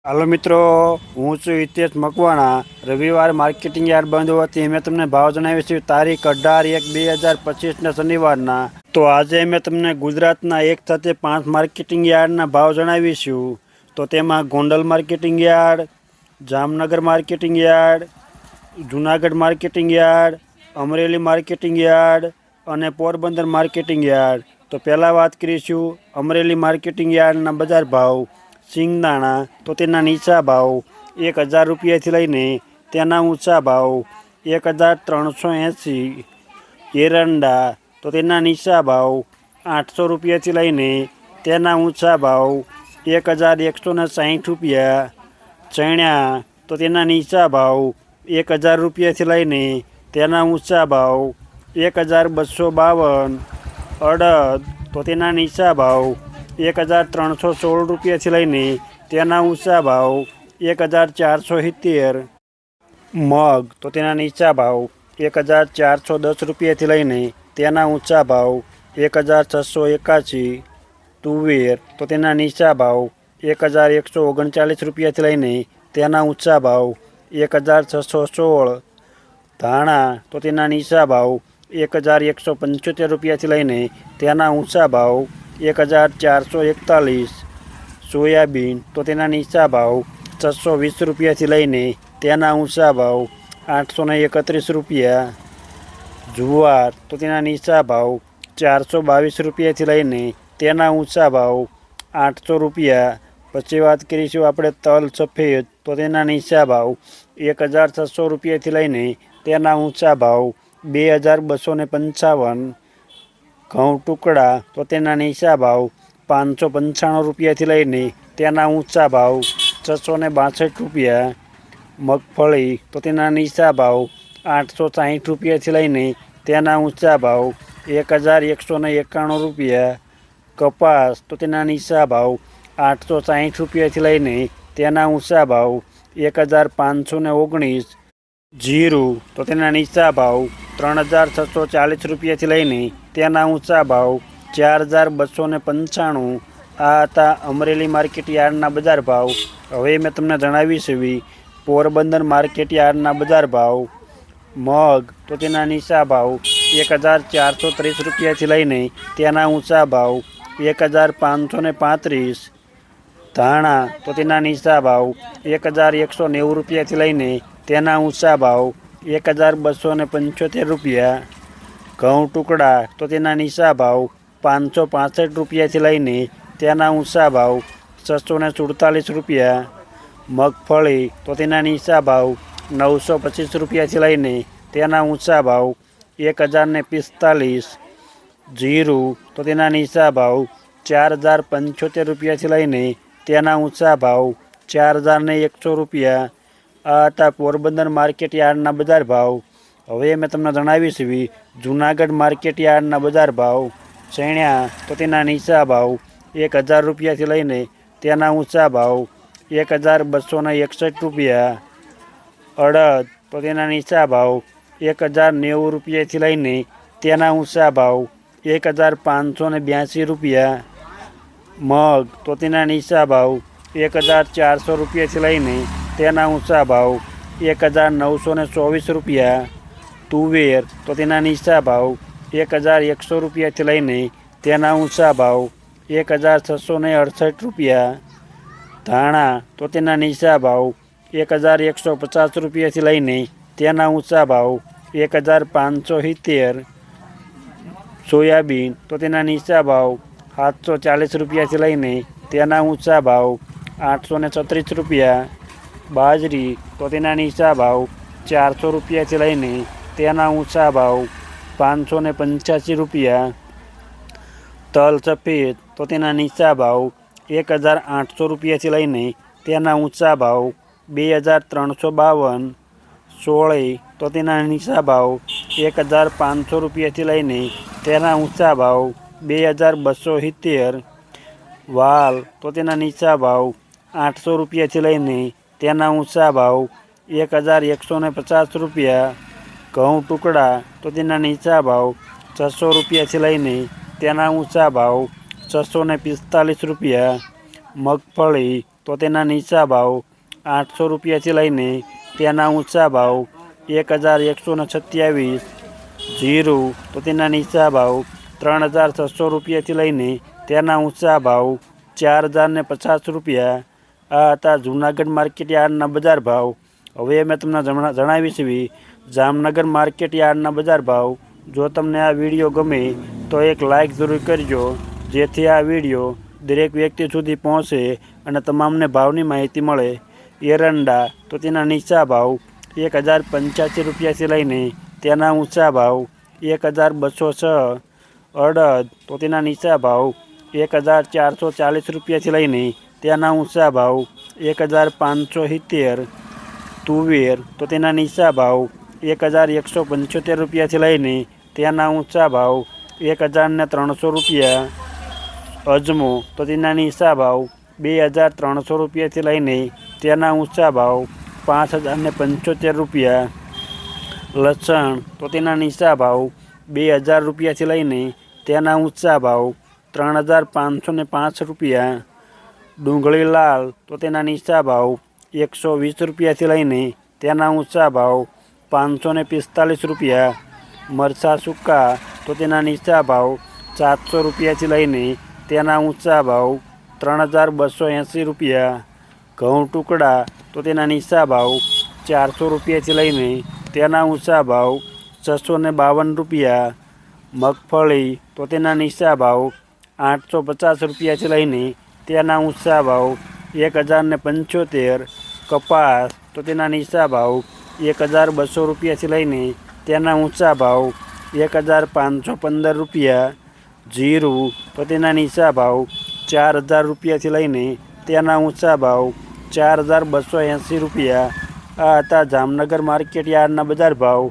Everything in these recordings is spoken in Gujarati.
હાલો મિત્રો, હું છું હિતેશ મકવાણા। રવિવાર માર્કેટિંગ યાર્ડ બંધ હોવાથી મેં તમને ભાવ જણાવીશું તારીખ 18/1/2025ના શનિવારના। તો આજે મેં તમને ગુજરાતના એક સાથે 5 માર્કેટિંગ યાર્ડના ભાવ જણાવીશું। તો તેમાં Gondal marketing yard, Jamnagar marketing yard, Junagadh marketing yard, Amreli marketing yard અને પોરબંદર માર્કેટિંગ યાર્ડ। તો પહેલાં વાત કરીશું અમરેલી માર્કેટિંગ યાર્ડના બજાર ભાવ। સિંગદાણા તો તેના નીચા ભાવ 1000 રૂપિયાથી લઈને તેના ઊંચા ભાવ 1380। એરંડા તો તેના નીચા ભાવ 800 રૂપિયાથી લઈને તેના ઊંચા ભાવ 1160 રૂપિયા। ચણા તો તેના નીચા ભાવ 1000 રૂપિયાથી લઈને તેના ઊંચા ભાવ 1252। અડદ તો તેના નીચા ભાવ 1316 રૂપિયાથી લઈને તેના ઊંચા ભાવ 1470। મગ તો તેના નીચા ભાવ 1410 રૂપિયાથી લઈને તેના ઊંચા ભાવ 1681। તુવેર તો તેના નીચા ભાવ 1139 રૂપિયાથી લઈને તેના ઊંચા ભાવ 1616। ધાણા તો તેના નીચા ભાવ 1175 રૂપિયાથી લઈને તેના ઊંચા ભાવ 1441। સોયાબીન તો તેના નીચા ભાવ 620 રૂપિયાથી લઈને તેના ઊંચા ભાવ 831 રૂપિયા। જુવાર તો તેના નીચા ભાવ 422 રૂપિયાથી લઈને તેના ઊંચા ભાવ 800 રૂપિયા। પછી વાત કરીશું આપણે તલ સફેદ તો તેના નીચા ભાવ 1600 રૂપિયાથી લઈને તેના ઊંચા ભાવ 2255। ઘઉં ટુકડા તો તેના નીચા ભાવ 595 રૂપિયાથી લઈને તેના ઊંચા ભાવ 662 રૂપિયા। મગફળી તો તેના નીચા ભાવ 860 રૂપિયાથી લઈને તેના ઊંચા ભાવ 1191 રૂપિયા। કપાસ તો તેના નીચા ભાવ 860 રૂપિયાથી લઈને તેના ઊંચા ભાવ 1519। જીરું તો તેના નીચા ભાવ 3640 રૂપિયાથી લઈને તેના ઊંચા ભાવ 4295। આ હતા અમરેલી માર્કેટ યાર્ડના બજાર ભાવ। હવે મેં તમને જણાવીશ પોરબંદર માર્કેટ યાર્ડના બજાર ભાવ। મગ તો તેના નીચા ભાવ 1430 રૂપિયાથી લઈને તેના ઊંચા ભાવ 1535। ધાણા તો તેના નીચા ભાવ 1190 રૂપિયાથી લઈને તેના ઊંચા ભાવ 1275 રૂપિયા। ઘઉં ટુકડા તો તેના નીચા ભાવ 565 રૂપિયાથી લઈને તેના ઊંચા ભાવ 647 રૂપિયા। મગફળી તો તેના નીચા ભાવ 925 રૂપિયાથી લઈને તેના ઊંચા ભાવ 1045। જીરું તો તેના નીચા ભાવ 4075 રૂપિયાથી લઈને તેના ઊંચા ભાવ 4100 રૂપિયા। આ હતા પોરબંદર માર્કેટ યાર્ડના બજાર ભાવ। હવે મેં તમને જણાવીશ જૂનાગઢ માર્કેટ યાર્ડના બજાર ભાવ। ચણા તો તેના નીચા ભાવ 1000 રૂપિયાથી લઈને તેના ઊંચા ભાવ 1261 રૂપિયા। અડદ તો તેના નીચા ભાવ 1090 રૂપિયાથી લઈને તેના ઊંચા ભાવ 1582 રૂપિયા। મગ તો તેના નીચા ભાવ 1400 રૂપિયાથી લઈને તેના ઊંચા ભાવ 1924 રૂપિયા। તુવેર તો તેના નીચા ભાવ 1100 રૂપિયાથી લઈને તેના ઊંચા ભાવ 1668 રૂપિયા। ધાણા તો તેના નીચા ભાવ 1150 રૂપિયાથી લઈને તેના ઊંચા ભાવ 1570। સોયાબીન તો તેના નીચા ભાવ 740 રૂપિયાથી લઈને તેના ઊંચા ભાવ 836 રૂપિયા। બાજરી તો તેના નીચા ભાવ 400 રૂપિયાથી લઈને તેના ઊંચા ભાવ 585 રૂપિયા। તલ સફેદ તો તેના નીચા ભાવ 1800 રૂપિયાથી લઈને તેના ઊંચા ભાવ 2352। સોળી તો તેના નીચા ભાવ 1500 રૂપિયાથી લઈને તેના ઊંચા ભાવ 2270। વાલ તો તેના નીચા ભાવ 800 રૂપિયાથી લઈને તેના ઊંચા ભાવ 1150 રૂપિયા। ઘઉં ટુકડા તો તેના નીચા ભાવ 600 રૂપિયાથી લઈને તેના ઊંચા ભાવ 645 રૂપિયા। મગફળી તો તેના નીચા ભાવ 800 રૂપિયાથી લઈને તેના ઊંચા ભાવ 1127. જીરું તો તેના નીચા ભાવ 3600 રૂપિયાથી લઈને તેના ઊંચા ભાવ 4050 રૂપિયા. આ હતા જૂનાગઢ માર્કેટ યાર્ડના બજાર ભાવ. હવે મેં તમને જણાવીશ જામનગર માર્કેટ યાર્ડના બજાર ભાવ. જો તમને આ વિડીયો ગમે તો એક લાઇક જરૂર કરજો, જેથી આ વિડીયો દરેક વ્યક્તિ સુધી પહોંચે અને તમામને ભાવની માહિતી મળે. એરંડા તો તેના નીચા ભાવ 1085 રૂપિયાથી લઈને તેના ઊંચા ભાવ 1206. અડદ તો તેના નીચા ભાવ 1440 રૂપિયાથી લઈને તેના ઊંચા ભાવ 1570. તુવેર તો તેના નીચા ભાવ 1175 રૂપિયાથી લઈને તેના ઊંચા ભાવ 1300 રૂપિયા. અજમો તો તેના નીચા ભાવ 2300 રૂપિયાથી લઈને તેના ઊંચા ભાવ 5075 રૂપિયા. લસણ તો તેના નીચા ભાવ 2000 રૂપિયાથી લઈને તેના ઊંચા ભાવ 3505 રૂપિયા. ડુંગળી લાલ તો તેના નીચા ભાવ 120 રૂપિયાથી લઈને તેના ઊંચા ભાવ 545 રૂપિયા. મરચાં સૂકા તો તેના નીચા ભાવ 700 રૂપિયાથી લઈને તેના ઊંચા ભાવ 3280 રૂપિયા. ઘઉં ટુકડા તો તેના નીચા ભાવ 400 રૂપિયાથી લઈને તેના ઊંચા ભાવ 652 રૂપિયા. મગફળી તો તેના નીચા ભાવ 850 રૂપિયાથી લઈને તેના ઊંચા ભાવ 1075. કપાસ તો તેના નીચા ભાવ 1200 રૂપિયાથી લઈને તેના ઊંચા ભાવ 1515 રૂપિયા. જીરું તો તેના નીચા ભાવ 4000 રૂપિયાથી લઈને તેના ઊંચા ભાવ 4280 રૂપિયા. આ હતા જામનગર માર્કેટ યાર્ડના બજાર ભાવ.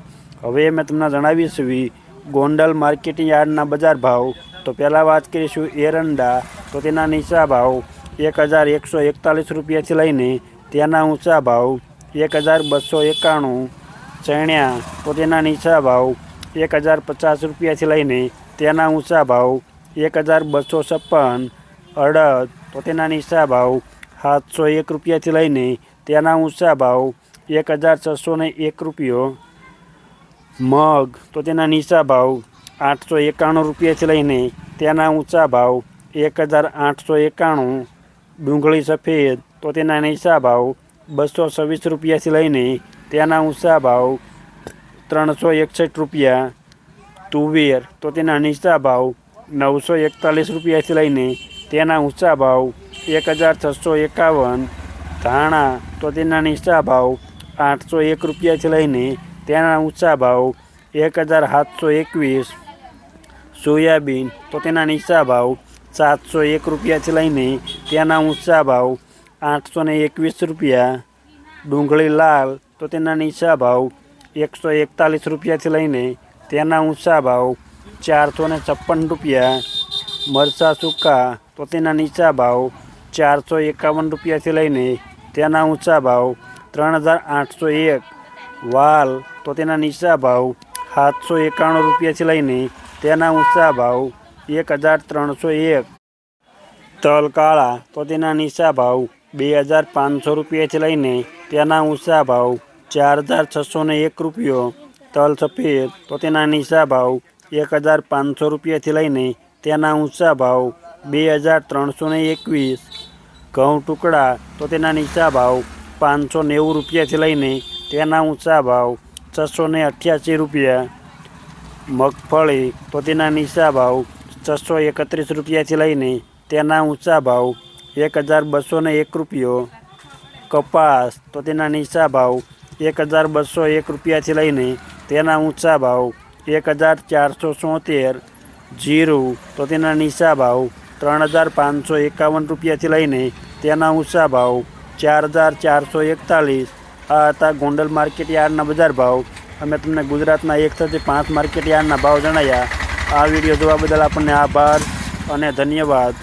હવે મેં તમને જણાવીશ ગોંડલ માર્કેટ યાર્ડના બજાર ભાવ. તો પહેલાં વાત કરીશું એરંડા તો તેના નીચા ભાવ 1141 રૂપિયાથી લઈને તેના ઊંચા ભાવ 1291. ચણ્યા તો તેના નીચા ભાવ 1050 રૂપિયાથી લઈને તેના ઊંચા ભાવ 1256. અડદ તો તેના નીચા ભાવ 701 રૂપિયાથી લઈને તેના ઊંચા ભાવ 1601 રૂપિયો. મગ તો તેના નીચા ભાવ 891 રૂપિયાથી લઈને તેના ઊંચા ભાવ 1891. ડુંગળી સફેદ તો તેના નીચા ભાવ 226 રૂપિયાથી લઈને તેના ઊંચા ભાવ 361 રૂપિયા. તુવેર તો તેના નીચા ભાવ 941 રૂપિયાથી લઈને તેના ઊંચા ભાવ 1651. ધાણા તો તેના નીચા ભાવ 801 રૂપિયાથી લઈને તેના ઊંચા ભાવ 1721. સોયાબીન તો તેના નીચા ભાવ 701 રૂપિયાથી લઈને તેના ઊંચા ભાવ 821 રૂપિયા. ડુંગળી લાલ તો તેના નીચા ભાવ 141 રૂપિયાથી લઈને તેના ઊંચા ભાવ 456 રૂપિયા. મરચાં સૂકા તો તેના નીચા ભાવ 451 રૂપિયાથી લઈને તેના ઊંચા ભાવ 3801. વાલ તો તેના નીચા ભાવ 791 રૂપિયાથી લઈને તેના ઊંચા ભાવ 1301. તલ કાળા તો તેના નીચા ભાવ 2500 રૂપિયાથી લઈને તેના ઊંચા ભાવ 4601 રૂપિયો. તલ સફેદ તો તેના નીચા ભાવ 1500 રૂપિયાથી લઈને તેના ઊંચા ભાવ 2321. ઘઉં ટુકડા તો તેના નીચા ભાવ 590 રૂપિયાથી લઈને તેના ઊંચા ભાવ 688 રૂપિયા. મગફળી તો તેના નીચા ભાવ 631 રૂપિયાથી લઈને તેના ઊંચા ભાવ 1201 રૂપિયો. કપાસ તો તેના નીચા ભાવ 1201 રૂપિયાથી લઈને તેના ઊંચા ભાવ 1474. જીરું તો તેના નીચા ભાવ 3551 રૂપિયાથી લઈને તેના ઊંચા ભાવ 4441. આ હતા ગોંડલ માર્કેટ યાર્ડના બજાર ભાવ. અમે તમને ગુજરાતના 1 થી 5 માર્કેટ યાર્ડના ભાવ જણાવ્યા. આ વિડીયો જોવા બદલ આપણને આભાર અને ધન્યવાદ.